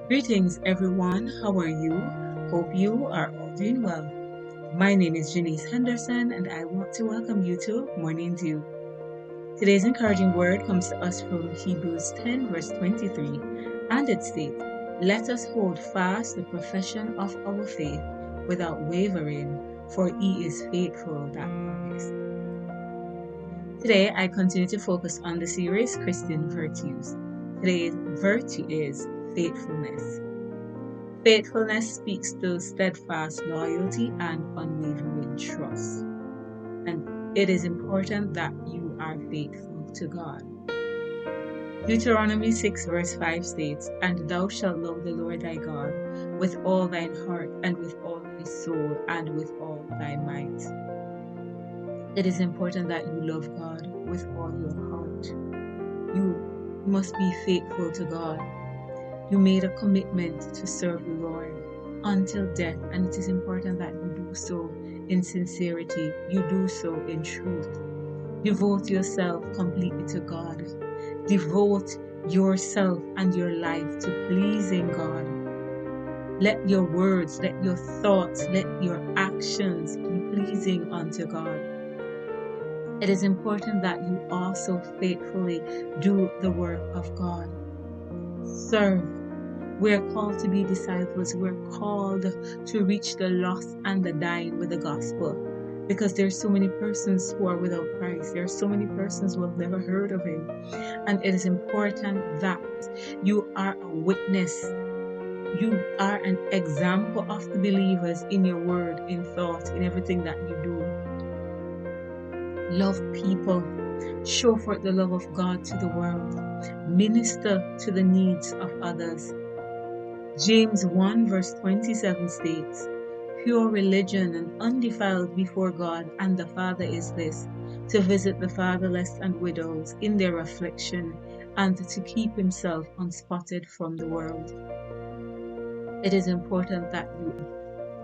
Greetings, everyone. How are you? Hope you are all doing well. My name is Janice Henderson, and I want to welcome you to Morning Dew. Today's encouraging word comes to us from Hebrews 10, verse 23, and it states, "Let us hold fast the profession of our faith without wavering, for he is faithful that promised." Today, I continue to focus on the series Christian Virtues. Today's virtue is faithfulness. Faithfulness speaks to steadfast loyalty and unwavering trust. And it is important that you are faithful to God. Deuteronomy 6 verse 5 states, "And thou shalt love the Lord thy God with all thine heart and with all thy soul and with all thy might." It is important that you love God with all your heart. You must be faithful to God. You made a commitment to serve the Lord until death, and it is important that you do so in sincerity. You do so in truth. Devote yourself completely to God. Devote yourself and your life to pleasing God. Let your words, let your thoughts, let your actions be pleasing unto God. It is important that you also faithfully do the work of God. Serve. We're called to be disciples. We're called to reach the lost and the dying with the gospel. Because there's so many persons who are without Christ. There are so many persons who have never heard of Him. And it is important that you are a witness. You are an example of the believers in your word, in thought, in everything that you do. Love people. Show forth the love of God to the world. Minister to the needs of others. James 1 verse 27 states, "Pure religion and undefiled before God and the Father is this, to visit the fatherless and widows in their affliction, and to keep himself unspotted from the world." It is important that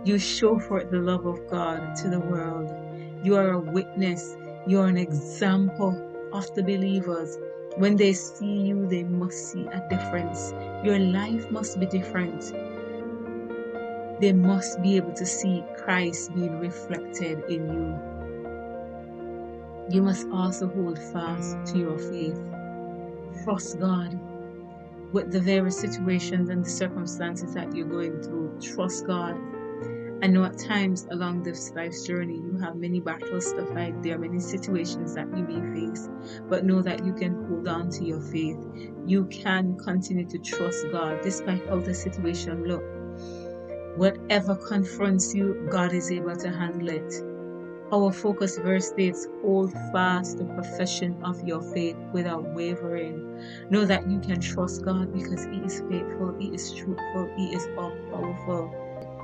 you show forth the love of God to the world. You are a witness. You are an example of the believers. When they see you, they must see a difference. Your life must be different. They must be able to see Christ being reflected in you. You must also hold fast to your faith. Trust God with the various situations and the circumstances that you're going through. Trust God. I know at times along this life's journey, you have many battles to fight. There are many situations that you may face, but know that you can hold on to your faith. You can continue to trust God despite how the situation looks. Whatever confronts you, God is able to handle it. Our focus verse states, "Hold fast the profession of your faith without wavering." Know that you can trust God because He is faithful, He is truthful, He is all powerful.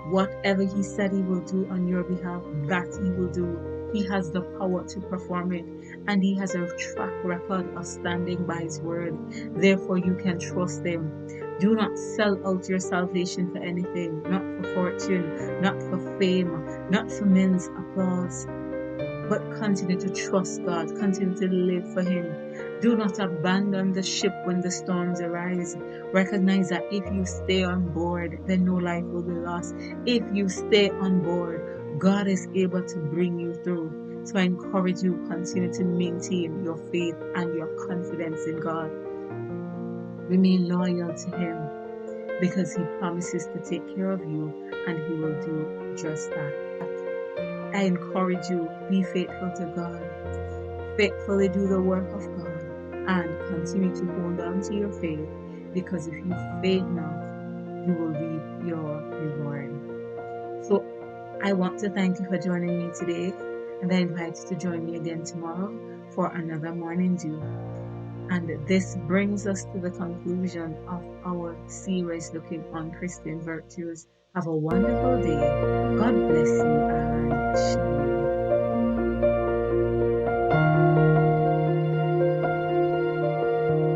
Whatever He said He will do on your behalf, that He will do. He has the power to perform it, and He has a track record of standing by His word. Therefore, you can trust Him. Do not sell out your salvation for anything, not for fortune, not for fame, not for men's applause, but continue to trust God, continue to live for Him. Do not abandon the ship when the storms arise. Recognize that if you stay on board, then no life will be lost. If you stay on board, God is able to bring you through. So I encourage you, continue to maintain your faith and your confidence in God. Remain loyal to Him because He promises to take care of you, and He will do just that. I encourage you, be faithful to God. Faithfully do the work of God and continue to hold on to your faith, because if you fail not, you will reap your reward. So I want to thank you for joining me today, and I invite you to join me again tomorrow for another Morning Dew. And this brings us to the conclusion of our series looking on Christian virtues. Have a wonderful day. God bless you and shalom.